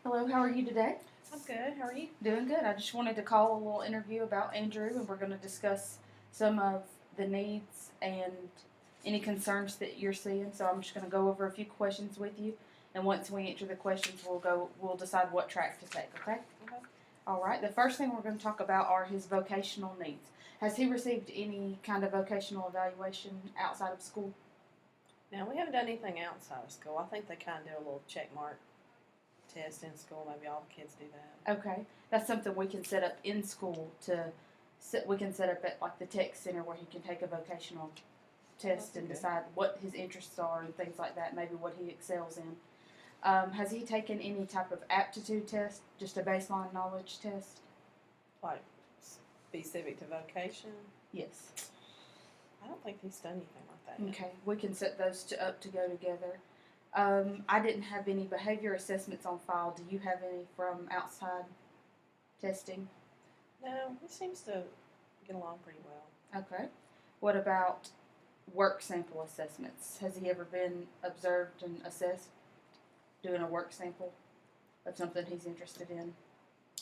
Hello, how are you today? I'm good. How are you? Doing good. I just wanted to call a little interview about Andrew, and we're going to discuss some of the needs and any concerns that you're seeing. So I'm just going to go over a few questions with you, and once we answer the questions, we'll decide what track to take. Okay? Okay. All right. The first thing we're going to talk about are his vocational needs. Has he received any kind of vocational evaluation outside of school? Now, we haven't done anything outside of school. I think they kind of do a little check mark test in school. Maybe all the kids do that. Okay, that's something we can set up in school we can set up at like the tech center where he can take a vocational test and Okay. decide what his interests are and things like that, maybe what he excels in. Has he taken any type of aptitude test, just a baseline knowledge test? Like, specific to vocation? Yes. I don't think he's done anything like that yet. Okay, we can set those up to go together. I didn't have any behavior assessments on file. Do you have any from outside testing? No, he seems to get along pretty well. Okay. What about work sample assessments? Has he ever been observed and assessed doing a work sample of something he's interested in?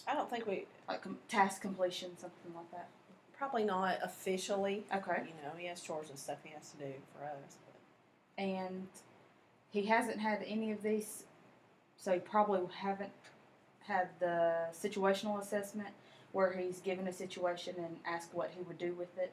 I don't think we, Like task completion, something like that? probably not officially. Okay. You know, he has chores and stuff he has to do for us. But And he hasn't had any of these, so he probably haven't had the situational assessment where he's given a situation and asked what he would do with it.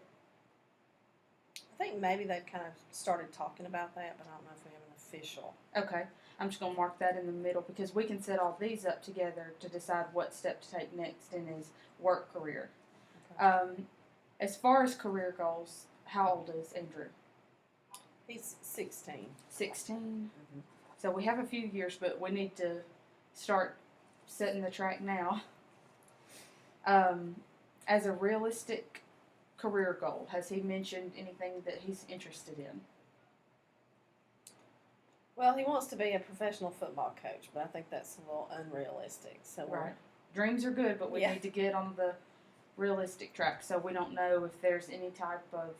I think maybe they've kind of started talking about that, but I don't know if we have an official. Okay, I'm just going to mark that in the middle because we can set all these up together to decide what step to take next in his work career. Okay. As far as career goals, how old is Andrew? He's 16. 16. Mm-hmm. So we have a few years, but we need to start setting the track now. As a realistic career goal, has he mentioned anything that he's interested in? Well, he wants to be a professional football coach, but I think that's a little unrealistic. So Right. Dreams are good, but we Yeah. need to get on the realistic track. So we don't know if there's any type of,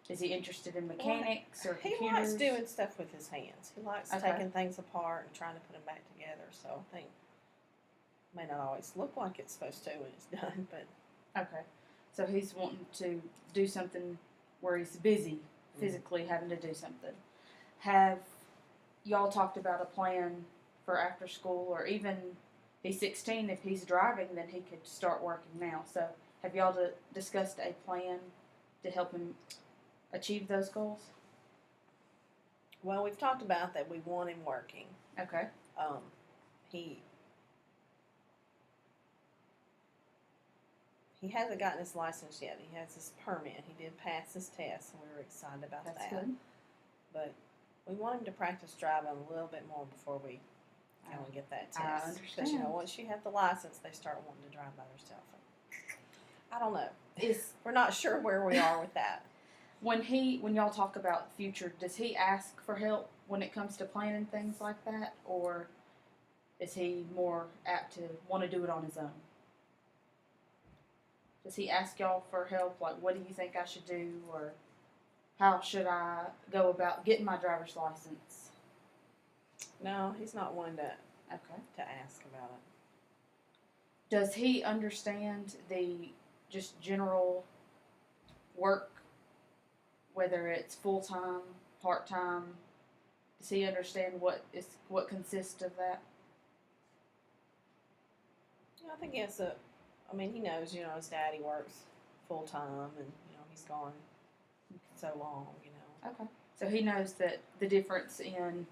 is he interested in mechanics or he computers? likes doing stuff with his hands. He likes Okay. taking things apart and trying to put them back together. So I think it may not always look like it's supposed to when it's done, but Okay. So he's wanting to do something where he's busy physically having to do something. Have y'all talked about a plan for after school, or even he's 16, if he's driving, then he could start working now. So have y'all discussed a plan to help him achieve those goals? well, we've talked about that. We want him working. Okay. He hasn't gotten his license yet. He has his permit. He did pass his test, and we were excited about That's that. good. But we want him to practice driving a little bit more before we go and get that I test. Because you know, understand. once you have the license, they start wanting to drive by themselves. I don't know. Is We're not sure where we are with that. when y'all talk about the future, does he ask for help when it comes to planning things like that, or is he more apt to want to do it on his own? Does he ask y'all for help? Like, what do you think I should do, or how should I go about getting my driver's license? No, he's not one to Okay. ask about it. Does he understand the just general work, whether it's full time, part time? Does he understand what consists of that? Yeah, I think it's I mean, he knows, you know, his daddy works full time and, you know, he's gone so long, you know. Okay. So he knows that the difference in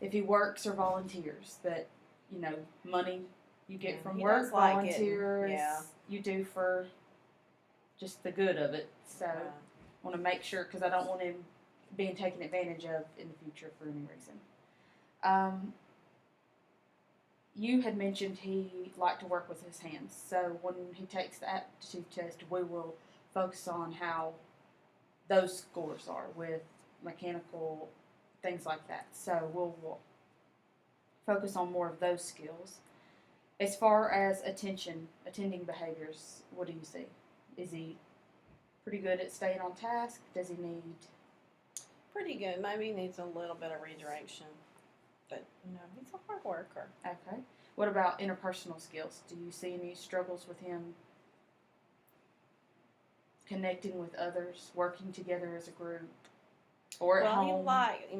if he works or volunteers, that, you know, money you get Yeah, from he work, does like it, volunteers, yeah. you do for just the good of it. So I want to make sure, because I don't want him being taken advantage of in the future for any reason. You had mentioned he liked to work with his hands. So when he takes the aptitude test, we will focus on how those scores are with mechanical things like that. So we'll focus on more of those skills. As far as attending behaviors, what do you see? Is he pretty good at staying on task? Does he need? Pretty good. Maybe he needs a little bit of redirection. But, you know, he's a hard worker. Okay. What about interpersonal skills? Do you see any struggles with him connecting with others, working together as a group, or at home?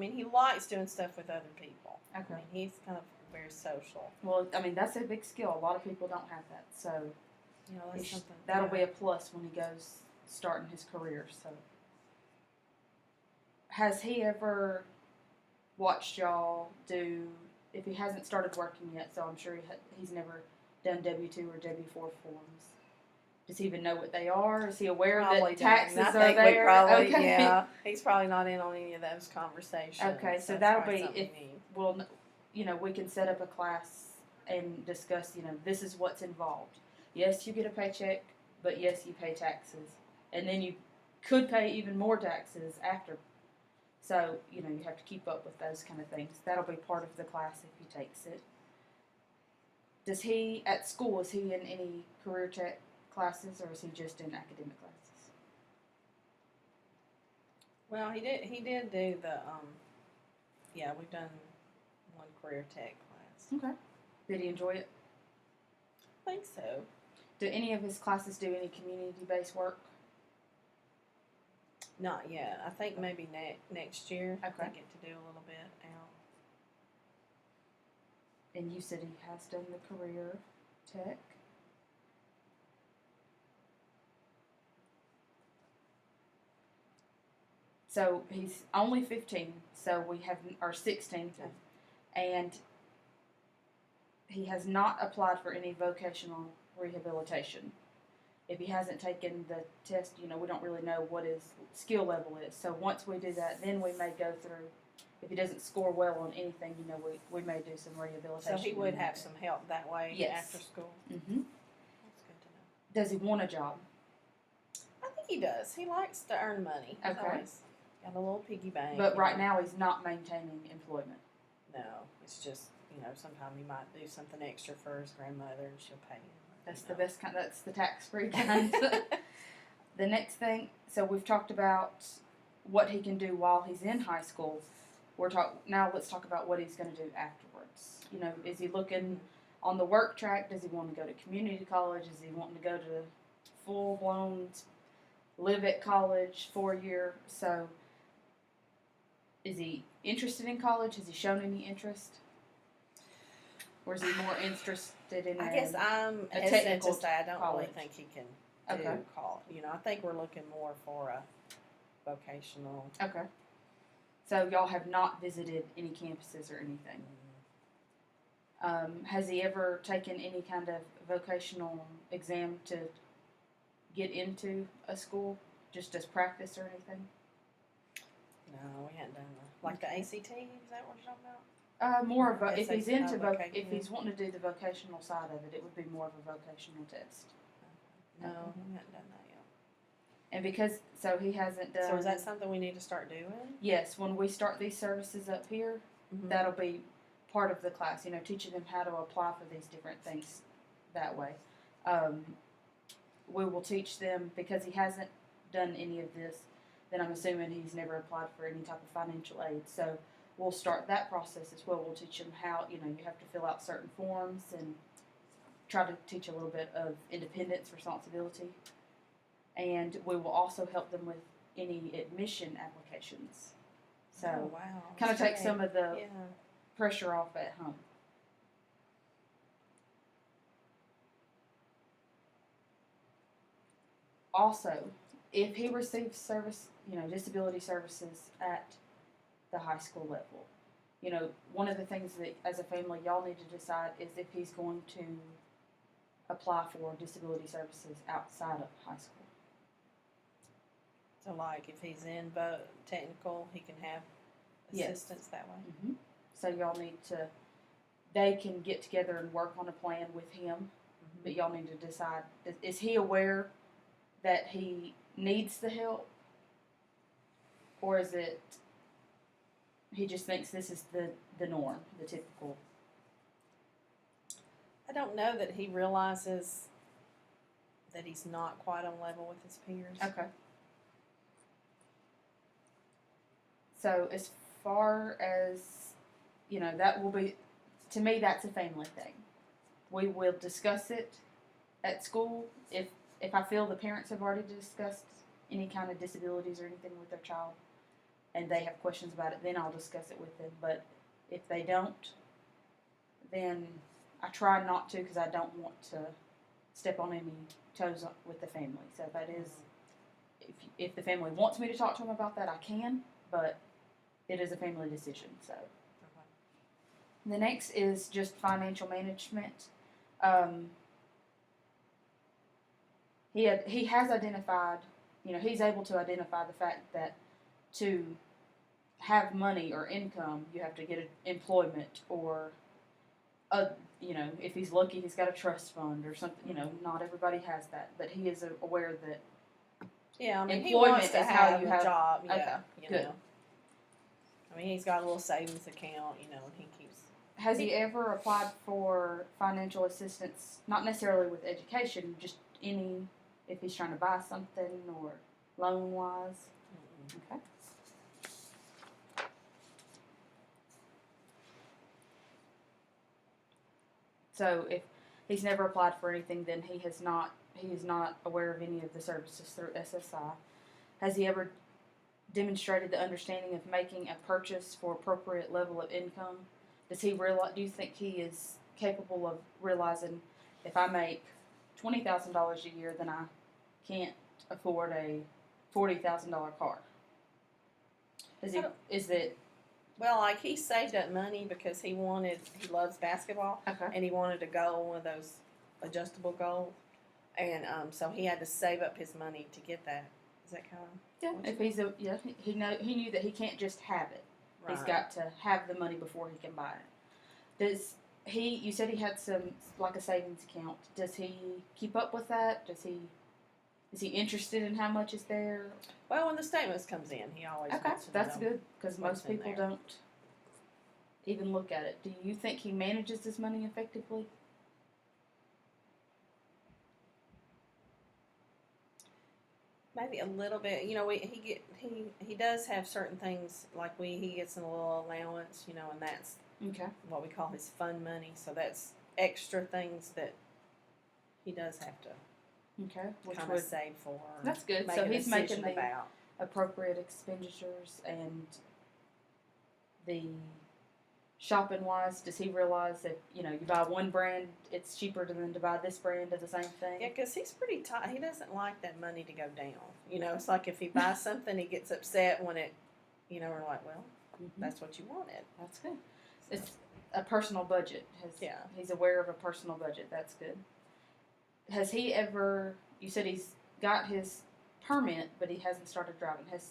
He likes doing stuff with other people. Okay. I mean, he's kind of very social. Well, I mean, that's a big skill. A lot of people don't have that. So You know, that's something. that'll be a plus when he goes starting his career. So, has he ever watched y'all do? If he hasn't started working yet, so I'm sure he's never done W-2 or W-4 forms. Does he even know what they are? Is he aware Probably that taxes doesn't. are there? Okay. Yeah. He's probably not in on any of those conversations. Okay, so That's that'll probably be something if we need. well, we can set up a class and discuss. This is what's involved. Yes, you get a paycheck, but yes, you pay taxes, and then you could pay even more taxes after. So you have to keep up with those kind of things. That'll be part of the class if he takes it. Does he at school? Is he in any career tech classes, or is he just in academic classes? Well, he did do the yeah, we've done one career tech class. Okay. Did he enjoy it? I think so. Do any of his classes do any community-based work? Not yet. I think maybe next year Okay. I get to do a little bit out. And you said he has done the career tech. So he's only 15, so we have, or 16, Okay. and he has not applied for any vocational rehabilitation. If he hasn't taken the test, we don't really know what his skill level is. So once we do that, then we may go through. If he doesn't score well on anything, we may do some rehabilitation. So he would have some help that way Yes. after school. Mm-hmm. That's good to know. Does he want a job? I think he does. He likes to earn money. He's Okay. always got a little piggy bank. But right now he's not maintaining employment. No, it's just, sometimes he might do something extra for his grandmother and she'll pay him. That's the best kind. That's the tax-free kind. The next thing, so we've talked about what he can do while he's in high school. Now let's talk about what he's going to do afterwards. Is he looking on the work track? Does he want to go to community college? Is he wanting to go to full-blown live at college 4-year? So is he interested in college? Has he shown any interest? Or is he more interested in I guess I'm a hesitant technical to say I don't college? really think he can do Okay. college. I think we're looking more for a vocational. Okay. So y'all have not visited any campuses or anything. Has he ever taken any kind of vocational exam to get into a school, just as practice or anything? No, we hadn't done like the ACT. Is that what you're talking about? More of a, Yes, if he's that's into not if vocational. he's wanting to do the vocational side of it, it would be more of a vocational test. No, Okay. we hadn't done that yet. And because he hasn't done. So is that something we need to start doing? Yes, when we start these services up here, Mm-hmm. that'll be part of the class. Teaching them how to apply for these different things that way. We will teach them because he hasn't done any of this. Then I'm assuming he's never applied for any type of financial aid. So we'll start that process as well. We'll teach them how you have to fill out certain forms and try to teach a little bit of independence, responsibility, and we will also help them with any admission applications. So Oh, wow. kind of That's take great. some of the Yeah. pressure off at home. Also, if he receives service, disability services at the high school level, one of the things that as a family y'all need to decide is if he's going to apply for disability services outside of high school. So, like, if he's in technical, he can have Yes. assistance that way. Mm-hmm. So y'all need to, they can get together and work on a plan with him, but y'all need to decide, is he aware that he needs the help? Or is it, he just thinks this is the norm, the typical? I don't know that he realizes that he's not quite on level with his peers. Okay. So as far as, that will be, to me, that's a family thing. we will discuss it at school. If I feel the parents have already discussed any kind of disabilities or anything with their child, and they have questions about it, then I'll discuss it with them. But if they don't, then I try not to, because I don't want to step on any toes with the family. So that is, if the family wants me to talk to them about that, I can, but it is a family decision. So the next is just financial management. He has identified, he's able to identify the fact that to have money or income, you have to get employment or if he's lucky, he's got a trust fund or something. Not everybody has that, but he is aware that. Yeah, I mean, he employment wants to is how have you a have. job. Okay, Yeah, good. I mean, he's got a little savings account, and he keeps. Has he ever applied for financial assistance? Not necessarily with education, just any, if he's trying to buy something or loan wise. Okay. So if he's never applied for anything, then he is not aware of any of the services through SSI. Has he ever demonstrated the understanding of making a purchase for appropriate level of income? Do you think he is capable of realizing if I make $20,000 a year, then I can't afford a $40,000 car? Is it? Well, like he saved up money because he loves basketball, Okay. and he wanted to go on one of those adjustable goals, and so he had to save up his money to get that. Is that kind of? Yeah. If he's he knew that he can't just have it. Right. He's got to have the money before he can buy it. You said he had like a savings account. Does he keep up with that? Is he interested in how much is there? Well, when the statements comes in, he always wants to that's know good, because most people don't even look at it. Do you think he manages his money effectively? Maybe a little bit. He does have certain things like he gets a little allowance, and that's Okay. what we call his fund money. So that's extra things that he does have to Okay. Which kind would of save for. That's good. Make So a he's making decision the about. appropriate expenditures, and the shopping wise, does he realize that you buy one brand, it's cheaper than to buy this brand of the same thing? Yeah, because he's pretty tight. He doesn't like that money to go down. It's like if he buys something, he gets upset when it, we're like, well, that's what you wanted. That's good. It's a personal budget. He's aware of a personal budget. That's good. Has he ever? You said he's got his permit, but he hasn't started driving. Has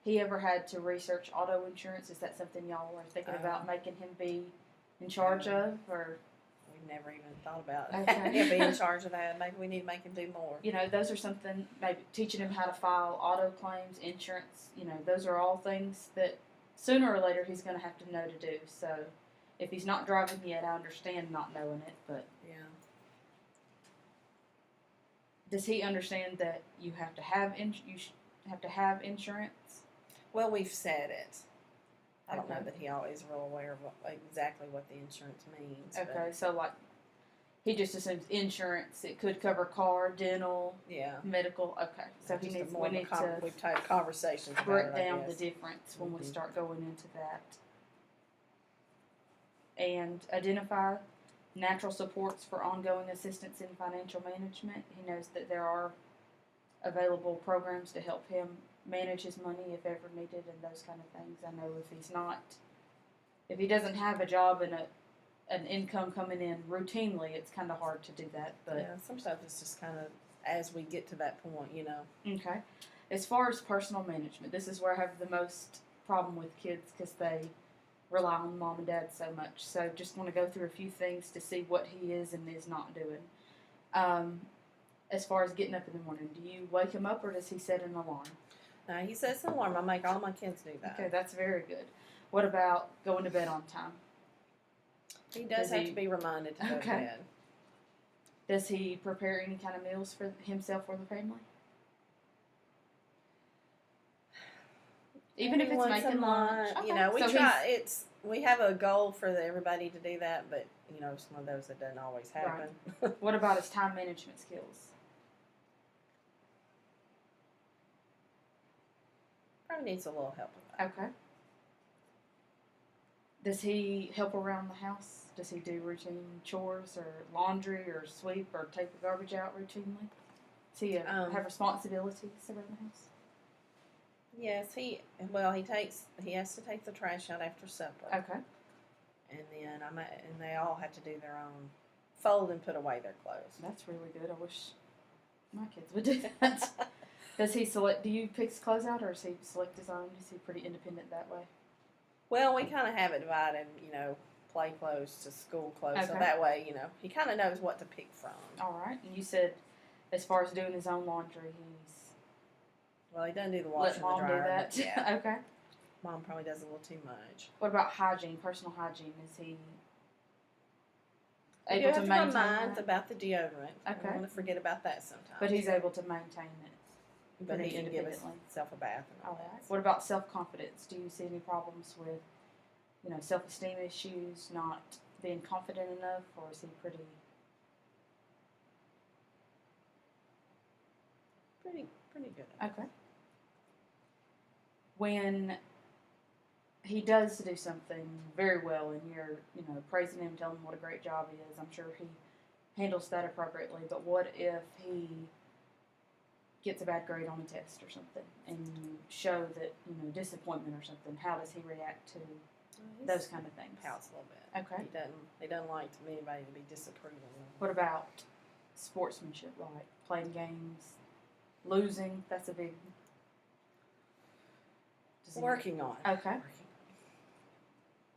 he ever had to research auto insurance? Is that something y'all are thinking about making him be in charge of, or? We've never even thought about Okay. him being in charge of that. Maybe we need to make him do more. Those are something, maybe teaching him how to file auto claims, insurance, those are all things that sooner or later he's going to have to know to do. So if he's not driving yet, I understand not knowing it, but. Yeah. Does he understand that you have to have insurance? Well, we've said it. I don't know Okay. that he always is real aware of exactly what the insurance means. Okay, so like he just assumes insurance. It could cover car, dental, Yeah. medical. Okay, so Just we need we've had conversations to about break it, I down the guess. difference when we Mhm. start going into that, and identify natural supports for ongoing assistance in financial management. He knows that there are available programs to help him manage his money if ever needed, and those kind of things. I know if he doesn't have a job and an income coming in routinely, it's kind of hard to do that. But yeah, some stuff is just kind of as we get to that point, Okay. As far as personal management, this is where I have the most problem with kids because they rely on mom and dad so much. So just want to go through a few things to see what he is and is not doing. As far as getting up in the morning, do you wake him up or does he set an alarm? No, he sets an alarm. I make all my kids do that. Okay, that's very good. What about going to bed on time? He does have to be reminded to go to bed. Does he prepare any kind of meals for himself or the family? Even if Maybe it's once a making lunch. month. You Okay. know, we So try. We have a goal for everybody to do that, but you know, it's one of those that doesn't always happen. What about his time management skills? Probably needs a little help with that. Okay. Does he help around the house? Does he do routine chores or laundry or sweep or take the garbage out routinely? Does he have responsibilities around the house? Yes, he has to take the trash out after supper. Okay. And then and they all have to do their own fold and put away their clothes. That's really good. I wish my kids would do that. Does he select? Do you pick his clothes out, or does he select his own? Is he pretty independent that way? Well, we kind of have it divided, you know, play clothes to school clothes, so Okay. that way, you know, he kind of knows what to pick from. All right. And you said, as far as doing his own laundry, Well, he doesn't do the let washer and the mom do dryer. that. But yeah, Okay. Mom probably does a little too much. What about hygiene, personal hygiene? Is he You able to have to maintain remind that? about the deodorant. I Okay. don't want to forget about that sometimes. But he's able to maintain it. But pretty he can give independently. himself a bath and all All that. right. What about self-confidence? Do you see any problems with, self-esteem issues, not being confident enough, or is he pretty? Pretty good. Okay. When he does do something very well and you're, praising him, telling him what a great job he is, I'm sure he handles that appropriately. But what if he gets a bad grade on a test or something and you show that, disappointment or something? How does he react to those kind of things? Pouts a little bit. Okay. He doesn't like anybody to be disapproving. What about sportsmanship, like playing games, losing? That's a big. Does he- Working on it. Okay.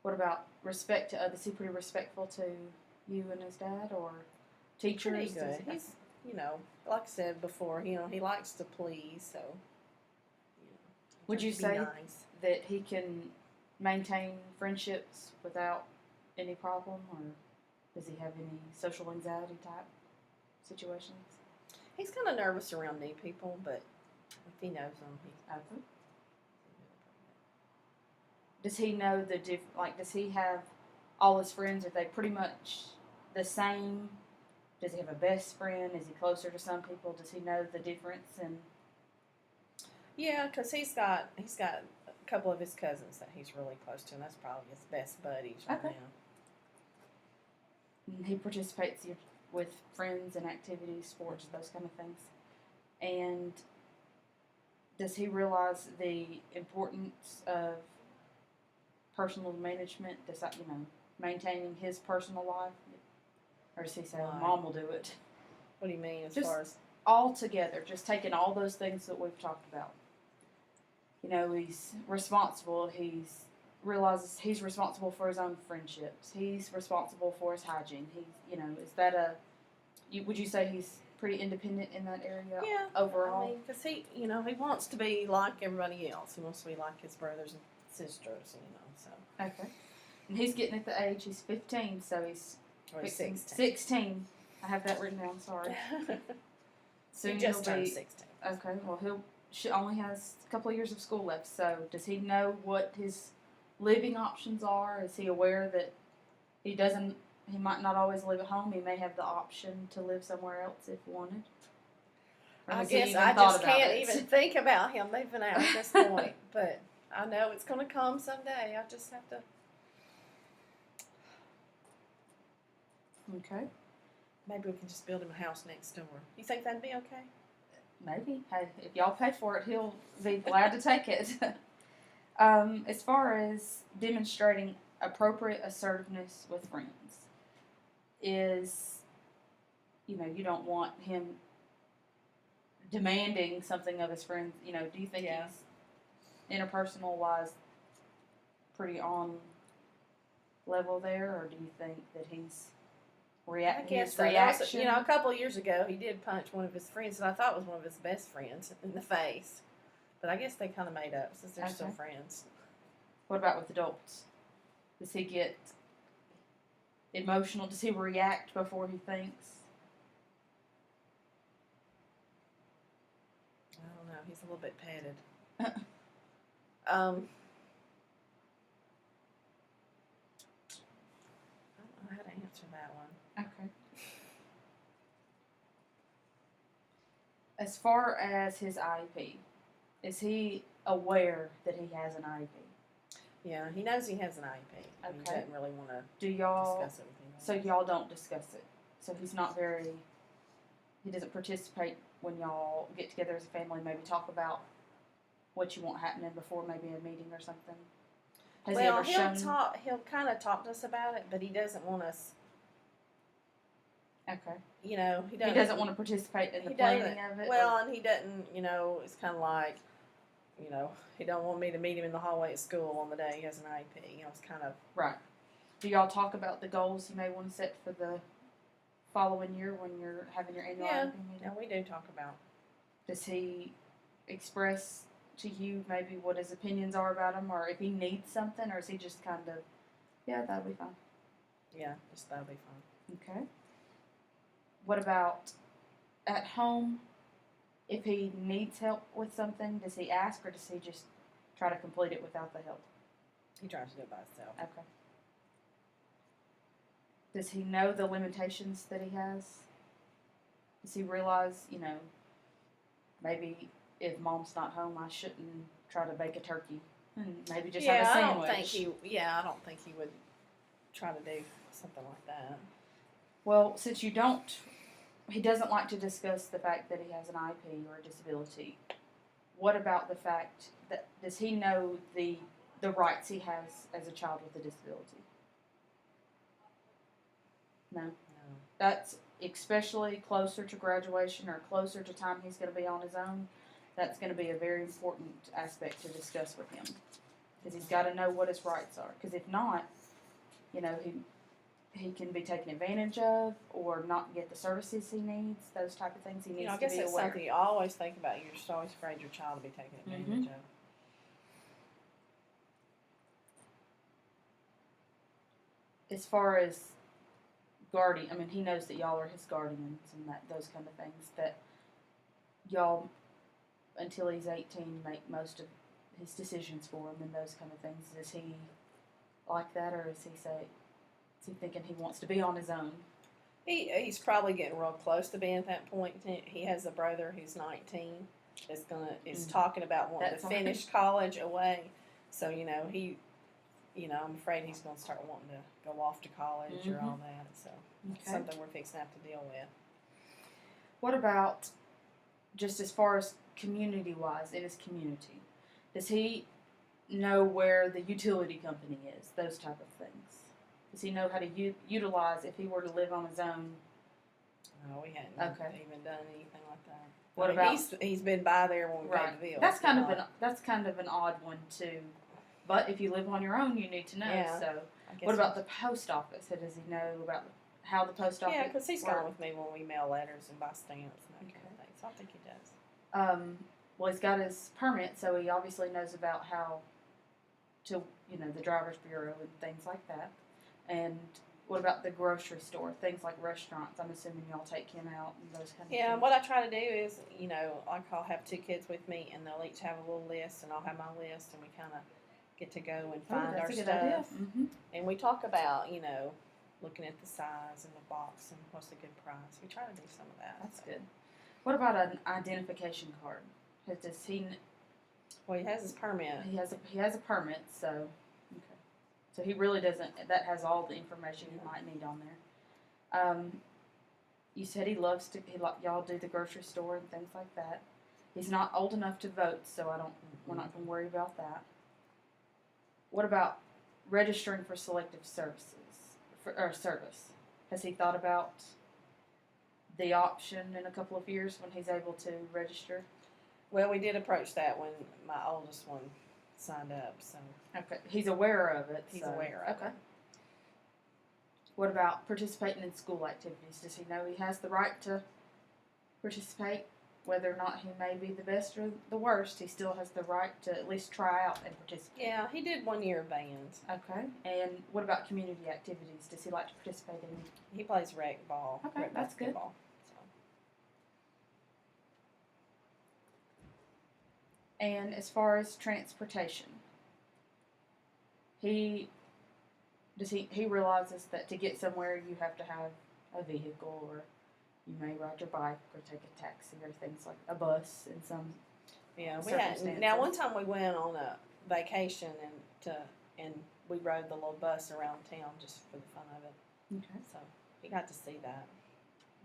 What about respect to others? Is he pretty respectful to you and his dad, or teachers? Pretty Does good. he- He's, like I said before, he likes to please, so. Would tries you to be say nice. that he can maintain friendships without any problem, or does he have any social anxiety type situations? He's kind of nervous around new people, but if he knows them, Okay. Does he know does he have all his friends? Are they pretty much the same? Does he have a best friend? Is he closer to some people? Does he know the difference? And Yeah, because he's got a couple of his cousins that he's really close to, and that's probably his best buddies right Okay. now. he participates with friends and activities, sports, those kind of things. And does he realize the importance of personal management? Does that, maintaining his personal life? Or does he say, Why? Mom will do it? What do you mean as Just- far as? All together, just taking all those things that we've talked about. He's responsible. He realizes he's responsible for his own friendships. He's responsible for his hygiene. Is that would you say he's pretty independent in that area? Yeah, Overall? I mean, because he wants to be like everybody else. He wants to be like his brothers and sisters, so. Okay. And he's getting at the age, he's 15, so he's Or he's fixing- 16. 16. I have that written down, sorry. Soon he just he'll turned be, 16. okay, well she only has a couple of years of school left, so does he know what his living options are? Is he aware that he might not always live at home? He may have the option to live somewhere else if wanted? Or I has he guess even I thought just about can't it? even think about him moving out at this point. But I know it's going to come someday. I just have to. Okay, Maybe we can just build him a house next door. You think that'd be okay? maybe. Hey, if y'all pay for it, he'll be glad to take it. As far as demonstrating appropriate assertiveness with friends, is, you don't want him demanding something of his friends. Do you think Yeah. he's interpersonal wise pretty on level there, or do you think that he's I guess his so. There was reaction? a couple of years ago, he did punch one of his friends that I thought was one of his best friends in the face. But I guess they kind of made up since they're still Okay. friends. What about with adults? Does he get emotional? Does he react before he thinks? I don't know. He's a little bit petted. I don't know how to answer that one. Okay. As far as his IEP, is he aware that he has an IEP? Yeah, he knows he has an IEP. And he Okay. doesn't really want to Do y'all? discuss it with him. So y'all don't discuss it. So he's not very. He doesn't participate when y'all get together as a family. Maybe talk about what you want happening before maybe a meeting or something. Has he Well, ever shown? he'll kind of talk to us about it, but he doesn't want us. Okay. You know, He doesn't want to participate in the he planning doesn't. of it. Well, and he doesn't. You know, it's kind of like, you know, he don't want me to meet him in the hallway at school on the day he has an IEP. You know, it's kind of Right. Do y'all talk about the goals you may want to set for the following year when you're having your annual Yeah. IEP meeting? Yeah, we do talk about. Does he express to you maybe what his opinions are about him, or if he needs something, or is he just kind of, yeah, that'll be fine? Yeah, just that'll be fun. Okay. What about at home? If he needs help with something, does he ask, or does he just try to complete it without the help? He tries to do it by himself. Okay. Does he know the limitations that he has? Does he realize, maybe if mom's not home, I shouldn't try to bake a turkey and maybe just have a sandwich? I don't think he would try to do something like that. Well, since he doesn't like to discuss the fact that he has an IEP or a disability. What about the fact that, does he know the rights he has as a child with a disability? No. No. That's especially closer to graduation or closer to time he's going to be on his own. That's going to be a very important aspect to discuss with him, because he's got to know what his rights are. Because if not, he can be taken advantage of or not get the services he needs. Those type of things he needs I to guess be it's aware. something you always think about. You're just always afraid your child will be taken advantage of. As far as guardian, he knows that y'all are his guardians and those kind of things. That y'all, until he's 18, make most of his decisions for him and those kind of things. Is he like that, or is he thinking he wants to be on his own? He's probably getting real close to being at that point. He has a brother who's 19. Is talking about wanting to finish college away. So I'm afraid he's going to start wanting to go off to college or all that. So it's something we're fixing to have to deal with. What about just as far as community-wise in his community? Does he know where the utility company is? Those type of things. Does he know how to utilize if he were to live on his own? No, we hadn't even done anything like that. What about he's been by there when we paid the bill. That's kind of an odd one too. But if you live on your own, you need to know. Yeah, so, what about the post office? Does he know about how the post office? Yeah, because he's gone with me when we mail letters and buy stamps and that kind of thing. So I think he does. Well, he's got his permit, so he obviously knows about how to, the driver's bureau and things like that. And what about the grocery store? Things like restaurants. I'm assuming y'all take him out and those kind of things. Yeah, what I try to do is, I'll have 2 kids with me, and they'll each have a little list, and I'll have my list, and we kind of get to go and find our stuff. Mm-hmm. And we talk about, looking at the size and the box and what's a good price. We try to do some of that. That's good. What about an identification card? Does he? Well, he has his permit. He has a permit, so okay. So he really doesn't. That has all the information you might need on there. You said he loves to. Y'all do the grocery store and things like that. He's not old enough to vote, so we're not going to worry about that. What about registering for selective services or service? Has he thought about the option in a couple of years when he's able to register? Well, we did approach that when my oldest one signed up. So okay, he's aware of it. He's aware of it. What about participating in school activities? Does he know he has the right to participate? Whether or not he may be the best or the worst, he still has the right to at least try out and participate. Yeah, he did 1 year of band. Okay. And what about community activities? Does he like to participate in? He plays rec ball. Okay, that's good. And as far as transportation, he realizes that to get somewhere you have to have a vehicle, or you may ride your bike or take a taxi or things like a bus in some Yeah, we had. Now, one time we went on a vacation and we rode the little bus around town just for the fun of it. Okay. So he got to see that.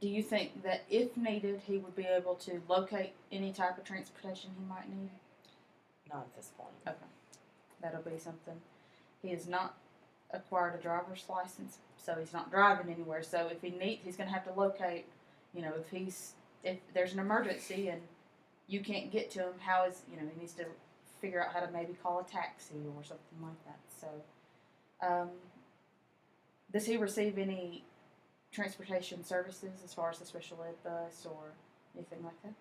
Do you think that if needed, he would be able to locate any type of transportation he might need? Not at this point. Okay. That'll be something. He has not acquired a driver's license, so he's not driving anywhere. So if he's going to have to locate, if there's an emergency and you can't get to him, he needs to figure out how to maybe call a taxi or something like that. So, does he receive any transportation services as far as the special ed bus or anything like that?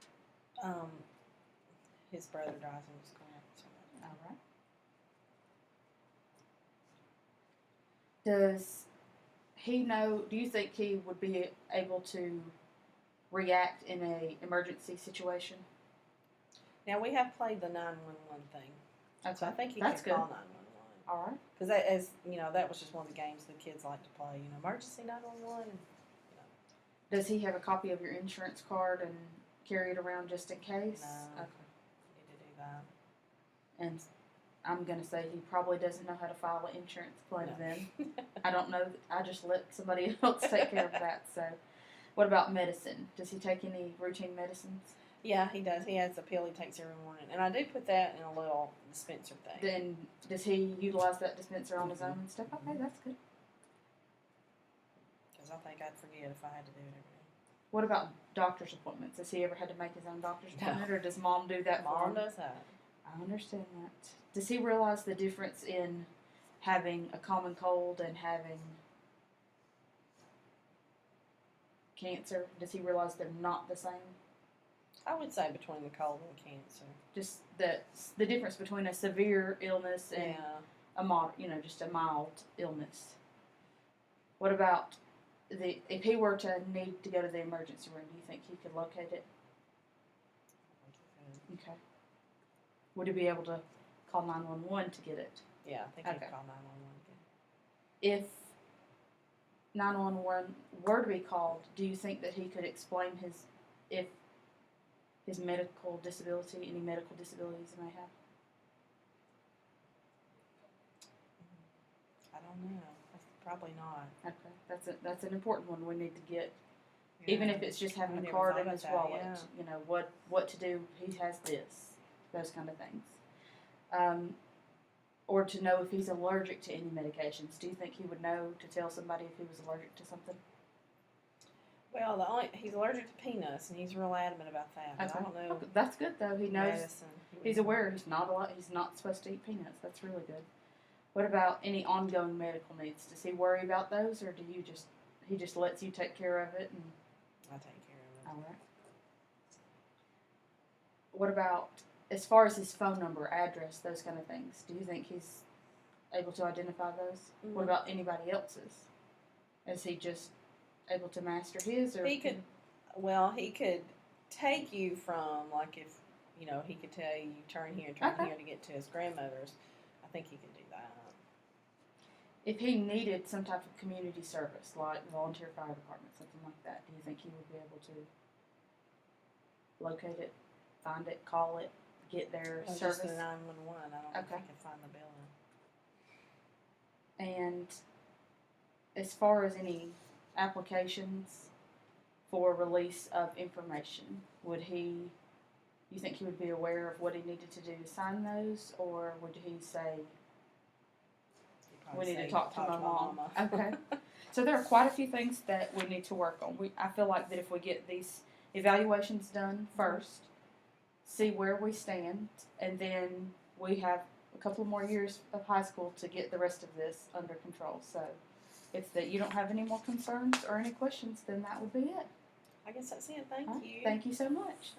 His brother drives him to school. So. All right. Does he know? Do you think he would be able to react in a emergency situation? Now, we have played the 911 thing. Okay. So I think he That's can call good. 911. All right. Because that was just one of the games the kids like to play. Emergency 911. Does he have a copy of your insurance card and carry it around just in case? No. Okay. Need to do that. And I'm gonna say he probably doesn't know how to file an insurance claim. No. Then I don't know. I just let somebody else take care of that. So, what about medicine? Does he take any routine medicines? Yeah, he does. He has a pill he takes every morning, and I do put that in a little dispenser thing. Then does he utilize that dispenser on his own and stuff? Okay, that's good. Because I think I'd forget if I had to do it every day. What about doctor's appointments? Has he ever had to make his own doctor's No. appointment, or does mom do that for Mom him? does that. I understand that. Does he realize the difference in having a common cold and having cancer? Does he realize they're not the same? I would say between the cold and cancer. Just the difference between a severe illness and Yeah. just a mild illness. What about if he were to need to go to the emergency room? Do you think he could locate it? Okay. Would he be able to call 911 to get it? Yeah, I think Okay. he'd call 911 again. If 911 were to be called, do you think that he could explain his medical disability, any medical disabilities he may have? I don't know. Probably not. Okay, that's an important one we need to get. Yeah. Even if it's just having I a never card thought in about his that, wallet, yeah. what to do. He has this, those kind of things, or to know if he's allergic to any medications. Do you think he would know to tell somebody if he was allergic to something? Well, he's allergic to peanuts, and he's real adamant about that. But I don't know. Okay, that's good though. He knows. Medicine. He's aware. He's not supposed to eat peanuts. That's really good. What about any ongoing medical needs? Does he worry about those, or he just lets you take care of it? And I take care of it. all right. What about as far as his phone number, address, those kind of things? Do you think he's able to identify those? Mm-hmm. What about anybody else's? Is he just able to master his, or He could. Well, he could take you from if he could tell you turn here and turn Okay. here to get to his grandmother's. I think he could do that. if he needed some type of community service, like volunteer fire department, something like that, do you think he would be able to locate it, find it, call it, get their Just service? the 911. I don't know if Okay. I can find the building. And as far as any applications for release of information, you think he would be aware of what he needed to do to sign those, or would he say, He'd probably we need say, to talk to my mom? mama. Okay. So there are quite a few things that we need to work on. I feel like that if we get these evaluations done first, see where we stand, and then we have a couple more years of high school to get the rest of this under control. So if you don't have any more concerns or any questions, then that would be it. I guess that's it. Thank All right. you. Thank you so much.